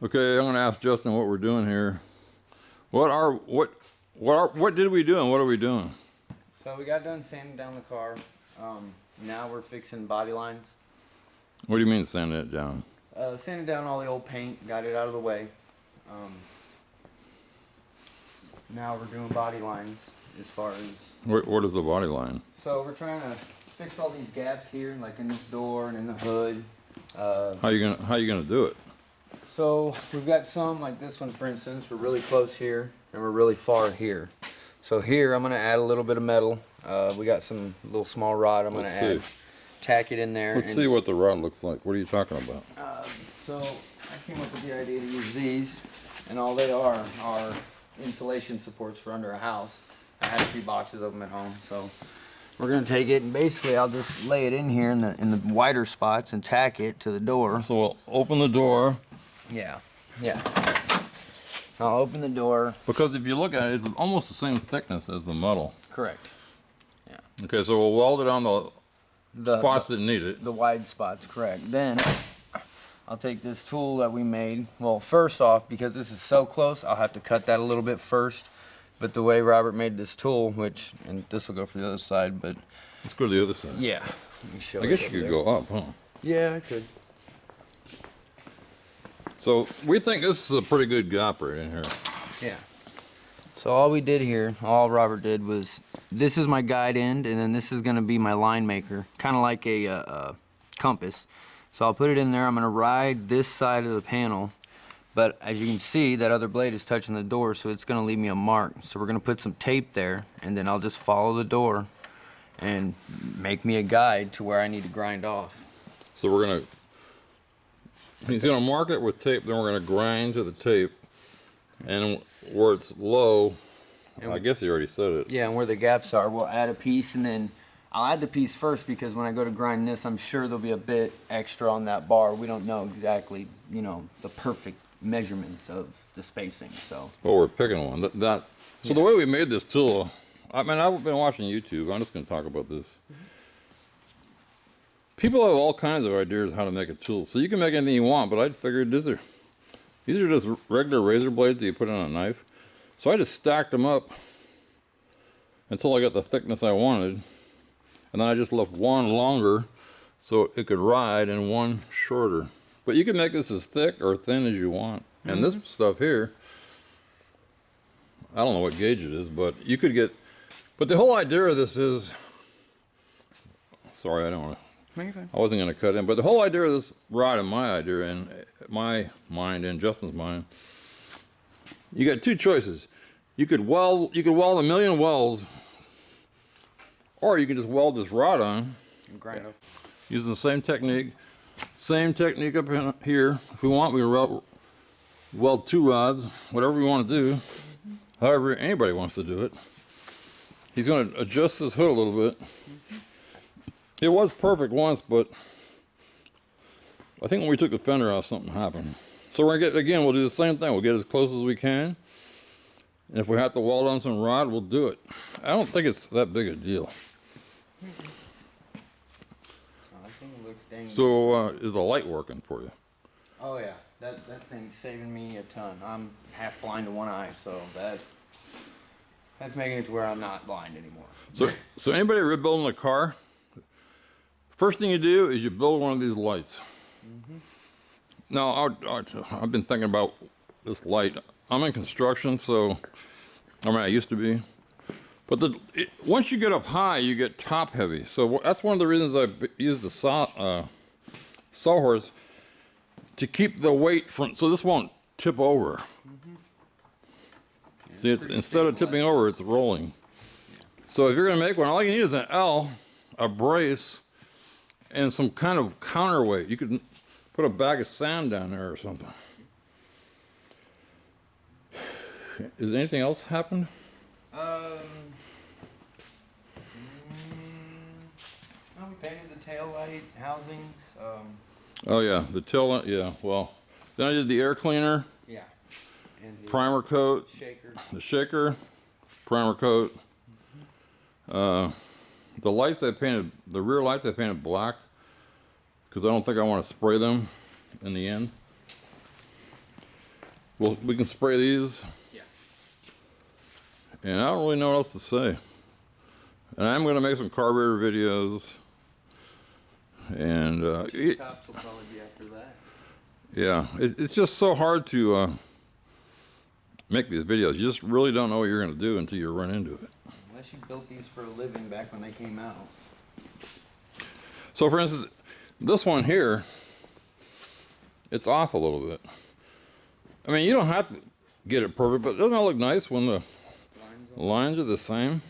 Okay, I'm gonna ask Justyn what we're doing here. What did we do and what are we doing? So we got done sanding down the car. Now we're fixing body lines. What do you mean sanding it down? Sanded down all the old paint, got it out of the way. Now we're doing body lines as far as... What is the body line? So we're trying to fix all these gaps here, like in this door and in the hood. How you gonna do it? So we've got some, like this one for instance, we're really close here and we're really far here. So here I'm going to add a little bit of metal. We got some little small rod I'm going to tack it in there. Let's see what the rod looks like. What are you talking about? So I came up with the idea to use these, and all they are insulation supports for under a house. I had a few boxes of them at home, so we're going to take it and basically I'll just lay it in here in the wider spots and tack it to the door. So we'll open the door. Yeah. I'll open the door. Because if you look at it, it's almost the same thickness as the metal. Correct. Yeah. Okay, so we'll weld it on the spots that need it. The wide spots, correct. Then I'll take this tool that we made. Well, first off, because this is so close, I'll have to cut that a little bit first. But the way Robert made this tool, and this will go for the other side, but... Let's go to the other side. Yeah. Let me show I guess you could go up, huh? Yeah, I could. So we think this is a pretty good gap right in here. Yeah. So all we did here, all Robert did was, this is my guide end, and then this is going to be my line maker, kind of like a compass. So I'll put it in there. I'm going to ride this side of the panel, but as you can see, that other blade is touching the door, so it's going to leave me a mark. So we're going to put some tape there, and then I'll just follow the door and make me a guide to where I need to grind off. So he's going to mark it with tape, then we're going to grind to the tape, and where it's low, I guess he already said it. Yeah, and where the gaps are, we'll add a piece, and then I'll add the piece first because when I go to grind this, I'm sure there'll be a bit extra on that bar. We don't know exactly, the perfect measurements of the spacing, so. Well, we're picking one. So the way we made this tool, I mean, I've been watching YouTube. I'm just going to talk about this. People have all kinds of ideas how to make a tool. So you can make anything you want, but I figured these are just regular razor blades that you put on a knife. So I just stacked them up until I got the thickness I wanted. And then I just left one longer so it could ride and one shorter. But you can make this as thick or thin as you want. And this stuff here, I don't know what gauge it is, but you could get... But the whole idea of this is... Sorry, I don't want to... I wasn't going to cut in, but the whole idea of this rod, in my idea, and my mind, and Justyn's mind, you got two choices. You could weld a million welds, or you can just weld this rod on, And grind off. using the same technique up in here. If we want, we can weld two rods, whatever we want to do, however anybody wants to do it. He's going to adjust this hood a little bit. It was perfect once, but I think when we took the fender out, something happened. So we'll do the same thing. We'll get as close as we can. And if we have to weld on some rod, we'll do it. I don't think it's that big a deal. I think it looks dang. So is the light working for you? Oh yeah, that thing's saving me a ton. I'm half blind to one eye, so that's making it to where I'm not blind anymore. So anybody rebuilding a car? First thing you do is you build one of these lights. Now, I've been thinking about this light. I'm in construction, so, I used to be. But once you get up high, you get top heavy. So that's one of the reasons I use the sawhorse to keep the weight from, so this won't tip over. See, instead of tipping over, it's rolling. So if you're going to make one, all you need is an L, a brace, and some kind of counterweight. You could put a bag of sand down there or something. Is anything else happened? We painted the tail light housings. Oh yeah, the tail light. Yeah. Well, then I did the air cleaner. Yeah. And the primer coat. shaker. The shaker. Primer coat. The lights I painted, the rear lights I painted black because I don't think I want to spray them in the end. Well, we can spray these. Yeah. And I don't really know what else to say. And I'm going to make some carburetor videos. And Tops will probably be after that. yeah, it's just so hard to make these videos. You just really don't know what you're going to do until you run into it. Unless you built these for a living back when they came out. So, for instance, this one here, it's off a little bit. I mean, you don't have to get it perfect, but doesn't that look nice when the lines are the same?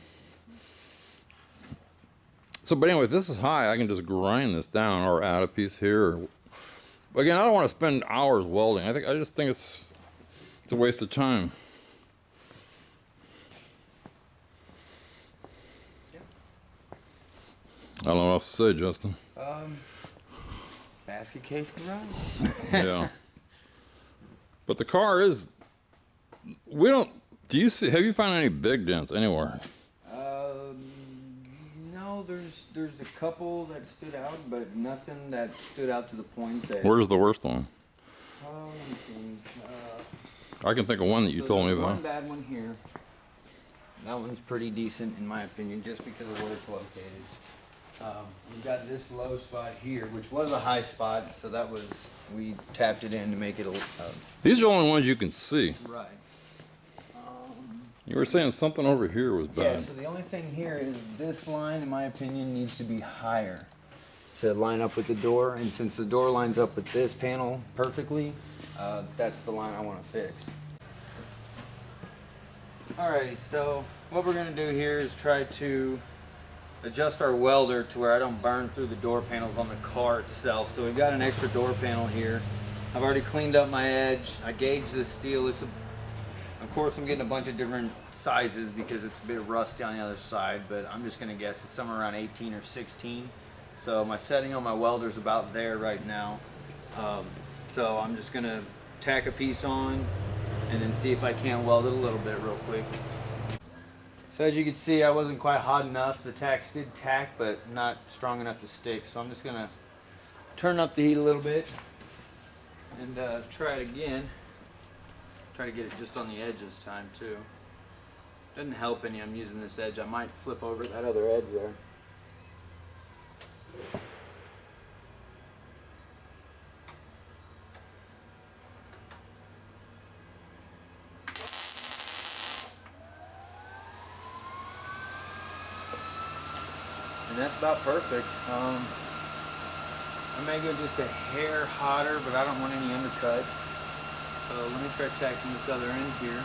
So, but anyway, if this is high, I can just grind this down or add a piece here. Again, I don't want to spend hours welding. I just think it's a waste of time. Yeah. I don't know what else to say, Justyn. Basket case garage. Yeah. But the car is. We don't. Do you see? Have you found any big dents anywhere? No, there's a couple that stood out, but nothing that stood out to the point that. Where's the worst one? Let me see. I can think of one that you told me there's about. one bad one here. That one's pretty decent in my opinion, just because of where it's located. We've got this low spot here, which was a high spot, so that was, we tapped it in to make it a. These are the only ones you can see. Right. You were saying something over here was Yeah, bad. so the only thing here is this line, in my opinion, needs to be higher to line up with the door. And since the door lines up with this panel perfectly, that's the line I want to fix. Alrighty, so what we're going to do here is try to adjust our welder to where I don't burn through the door panels on the car itself. So we've got an extra door panel here. I've already cleaned up my edge. I gauged this steel. Of course, I'm getting a bunch of different sizes because it's a bit rusty on the other side, but I'm just going to guess it's somewhere around 18 or 16. So my setting on my welder is about there right now. So I'm just going to tack a piece on and then see if I can't weld it a little bit real quick. So as you can see, I wasn't quite hot enough. The tacks did tack, but not strong enough to stick. So I'm just going to turn up the heat a little bit and try it again. Try to get it just on the edge this time too. Doesn't help any I'm using this edge. I might flip over that other edge there. And that's about perfect. I may go just a hair hotter, but I don't want any undercut. So let me try tacking this other end here.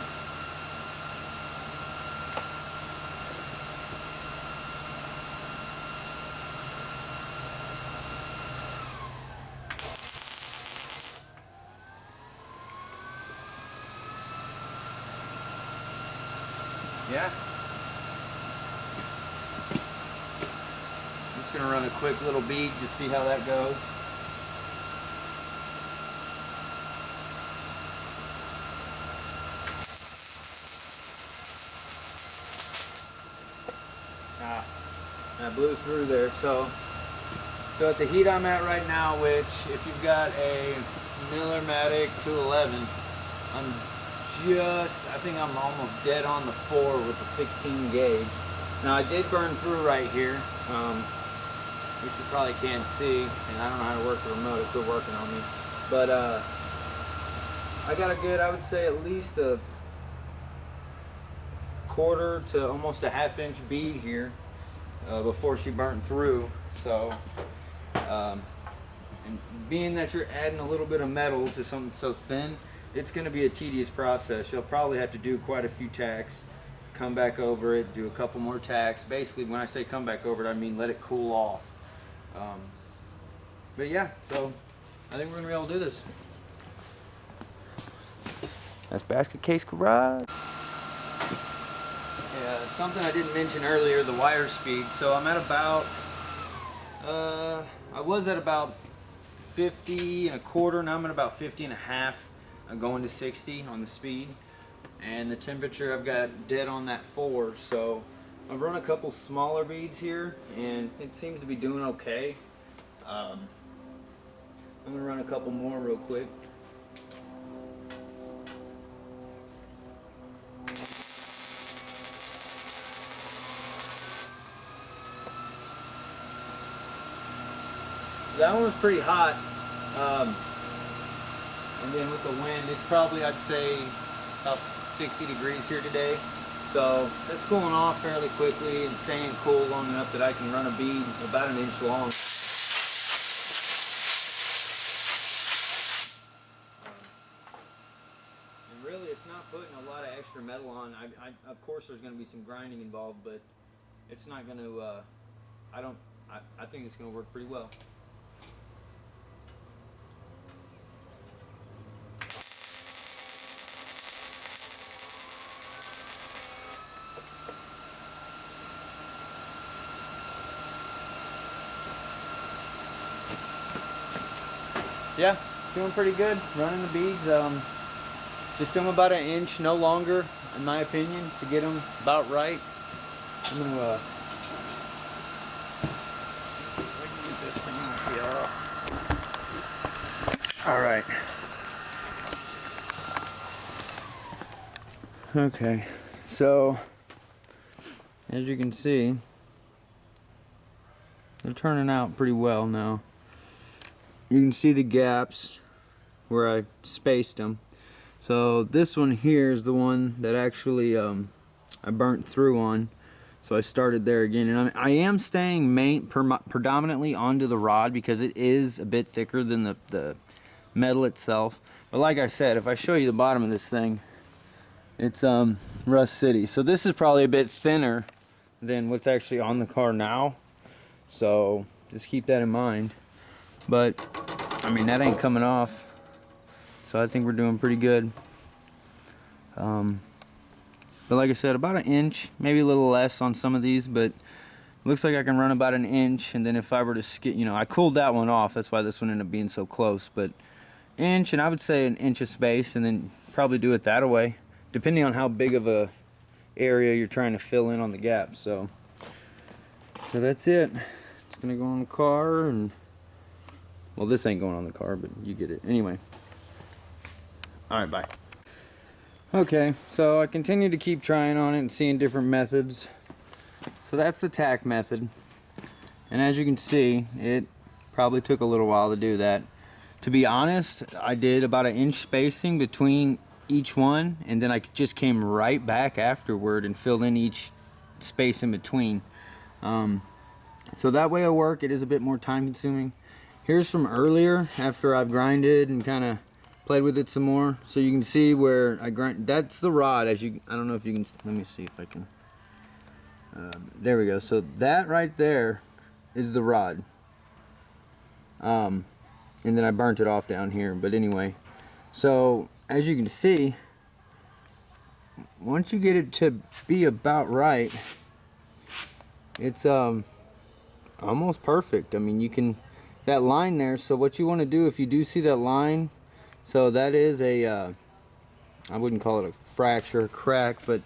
Yeah. I'm just gonna run a quick little bead to see how that goes. I blew through there. So at the heat I'm at right now, which if you've got a Miller-Matic 211, I think I'm almost dead on the 4 with the 16 gauge. Now I did burn through right here, which you probably can't see, and I don't know how to work the remote, it quit working on me. But I got a good, I would say at least a quarter to almost a half-inch bead here before she burnt through. So, and being that you're adding a little bit of metal to something so thin, it's going to be a tedious process. You'll probably have to do quite a few tacks, come back over it, do a couple more tacks. Basically, when I say come back over it, I mean let it cool off. But yeah, so I think we're going to be able to do this. That's Basket Case Garage. Yeah, something I didn't mention earlier, the wire speed. So I'm at about, I was at about 50 and a quarter, now I'm at about 50 and a half. I'm going to 60 on the speed. And the temperature I've got dead on that 4. So I've run a couple smaller beads here and it seems to be doing okay. I'm going to run a couple more real quick. So that one was pretty hot. And then with the wind, it's probably, I'd say, about 60 degrees here today. So that's cooling off fairly quickly and staying cool long enough that I can run a bead about 1 inch long. And really, it's not putting a lot of extra metal on. Of course, there's going to be some grinding involved, but it's not going to. I think it's going to work pretty well. Yeah, it's doing pretty good. Running the beads. Just do them about 1 inch, no longer, in my opinion, to get them about right. I'm gonna see if I can get this thing off here. All right. Okay, so as you can see, they're turning out pretty well now. You can see the gaps where I spaced them. So this one here is the one that actually I burnt through on. So I started there again, and I am staying predominantly onto the rod because it is a bit thicker than the metal itself. But like I said, if I show you the bottom of this thing, it's Rust City. So this is probably a bit thinner than what's actually on the car now. So just keep that in mind. But I mean, that ain't coming off, so I think we're doing pretty good. But like I said, about 1 inch, maybe a little less on some of these, but looks like I can run about 1 inch. And then if I were to skip, you know, I cooled that one off, that's why this one ended up being so close. But inch, and I would say 1 inch of space, and then probably do it that way, depending on how big of a area you're trying to fill in on the gap. So that's it. It's gonna go on the car, and well, this ain't going on the car, but you get it. Anyway. Alright, bye. Okay, so I continue to keep trying on it and seeing different methods. So that's the tack method. And as you can see, it probably took a little while to do that. To be honest, I did about 1 inch spacing between each one, and then I just came right back afterward and filled in each space in between. So that way of work, it is a bit more time consuming. Here's from earlier after I've grinded and kind of played with it some more. So you can see where I grind. That's the rod. I don't know if you can. Let me see if I can. There we go. So that right there is the rod. And then I burnt it off down here. But anyway, so as you can see, once you get it to be about right, it's almost perfect. I mean, you can. That line there, so what you want to do if you do see that line, so that is a I wouldn't call it a fracture, a crack, but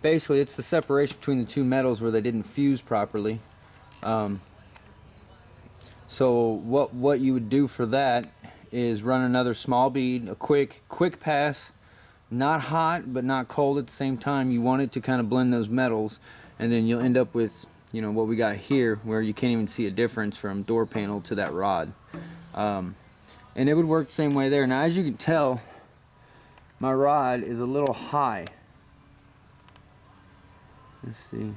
basically it's the separation between the two metals where they didn't fuse properly. So what you would do for that is run another small bead, a quick pass, not hot but not cold at the same time. You want it to kind of blend those metals, and then you'll end up with, you know, what we got here, where you can't even see a difference from door panel to that rod. And it would work the same way there. Now, as you can tell, my rod is a little high. Let's see.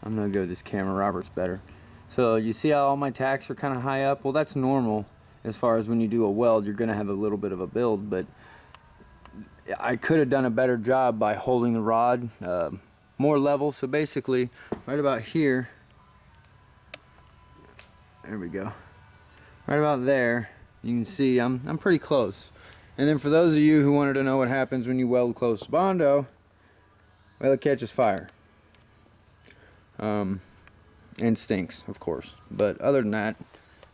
I'm gonna go with this camera. Robert's better. So you see how all my tacks are kind of high up? Well, that's normal. As far as when you do a weld, you're gonna have a little bit of a build, but I could have done a better job by holding the rod more level. So basically, right about here, there we go, right about there, you can see I'm pretty close. And then for those of you who wanted to know what happens when you weld close to Bondo, well, it catches fire. And stinks, of course. But other than that,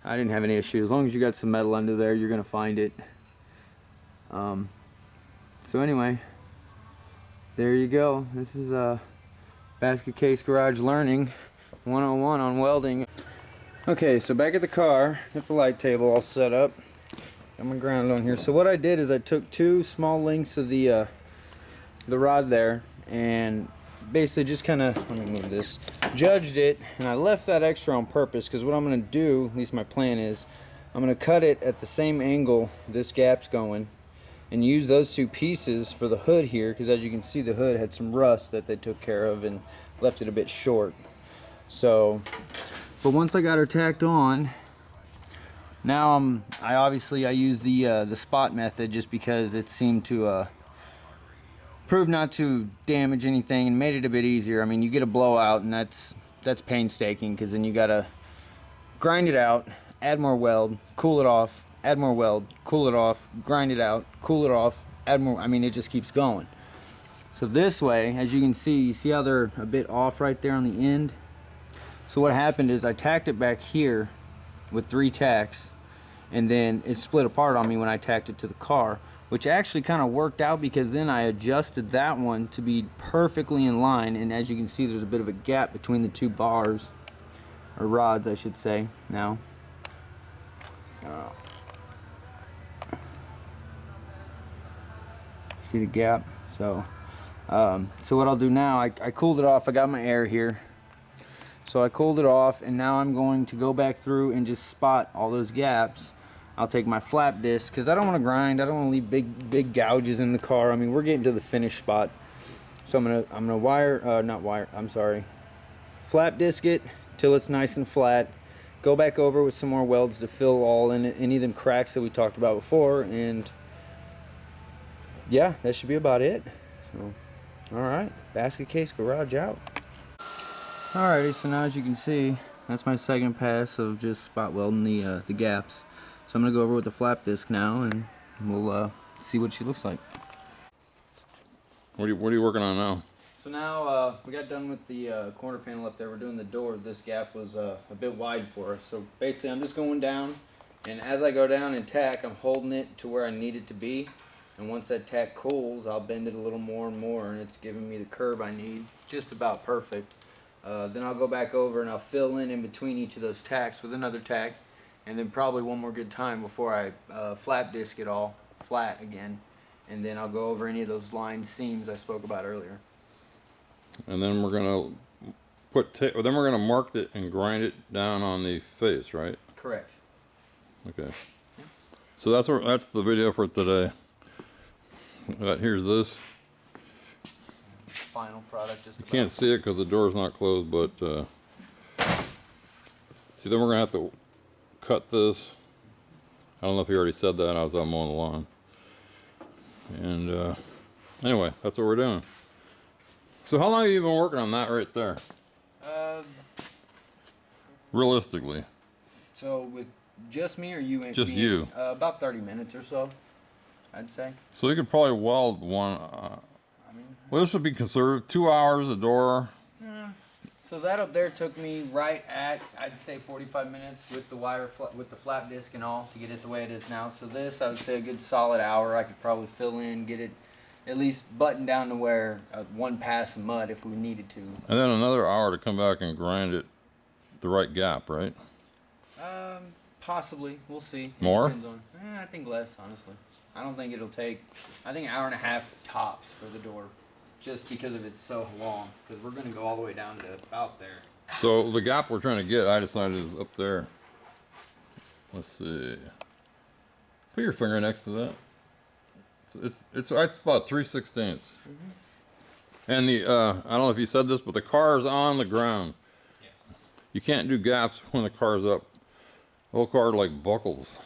I didn't have any issue. As long as you got some metal under there, you're gonna find it. So anyway, there you go. This is Basket Case Garage Learning 101 on welding. Okay, so back at the car, got the light table all set up. Got my ground on here. So what I did is I took two small lengths of the rod there and basically just kind of, let me move this, judged it, and I left that extra on purpose because what I'm going to do, at least my plan is, I'm going to cut it at the same angle this gap's going and use those two pieces for the hood here, because as you can see the hood had some rust that they took care of and left it a bit short. So, but once I got her tacked on, now I use the spot method just because it seemed to prove not to damage anything and made it a bit easier. I mean, you get a blowout and that's painstaking, because then you gotta grind it out, add more weld, cool it off, add more weld, cool it off, grind it out, cool it off, add more. I mean, it just keeps going. So this way, as you see how they're a bit off right there on the end? So what happened is I tacked it back here with 3 tacks, and then it split apart on me when I tacked it to the car, which actually kind of worked out because then I adjusted that one to be perfectly in line, and as you can see there's a bit of a gap between the 2 bars, or rods I should say now. See the gap? So what I'll do now, I cooled it off, I got my air here. So I cooled it off, and now I'm going to go back through and just spot all those gaps. I'll take my flap disc, because I don't want to grind, I don't want to leave big gouges in the car. I mean, we're getting to the finished spot. So I'm gonna flap disc it till it's nice and flat. Go back over with some more welds to fill all in any of them cracks that we talked about before, and yeah, that should be about it. So, alright, basket case garage out. Alrighty, so now as you can see, that's my second pass of just spot welding the gaps. So I'm going to go over with the flap disc now, and we'll see what she looks like. What are you working on now? So now we got done with the corner panel up there. We're doing the door. This gap was a bit wide for us. So basically I'm just going down, and as I go down and tack, I'm holding it to where I need it to be. And once that tack cools, I'll bend it a little more and more, and it's giving me the curve I need, just about perfect. Then I'll go back over and I'll fill in between each of those tacks with another tack, and then probably one more good time before I flap disc it all flat again, and then I'll go over any of those lined seams I spoke about earlier. And then we're gonna then we're gonna mark it and grind it down on the face, right? Correct. Okay. Yeah. So that's the video for today. Here's this. Final product. Just you can't see it because the door's not closed, but see, then we're gonna have to cut this. I don't know if you already said that. I was out mowing the lawn. And anyway, that's what we're doing. So how long have you been working on that right there? Realistically. So with just me or you? Just you. About 30 minutes or so, I'd say. So you could probably weld one. Well, this would be conservative. 2 hours a door. So that up there took me right at, I'd say 45 minutes with the with the flap disc and all to get it the way it is now. So this, I would say a good solid hour. I could probably fill in, get it at least buttoned down to where one pass of mud if we needed to. And then another hour to come back and grind it the right gap, right? Possibly. We'll see. More? I think less, honestly. I don't think it'll take, I think an hour and a half tops for the door, just because of it's so long, because we're going to go all the way down to about there. So the gap we're trying to get, I decided, is up there. Let's see. Put your finger next to that. It's about 3/16. Mm-hmm. And the I don't know if you said this, but the car is on the ground. Yes. You can't do gaps when the car's up. The whole car like buckles.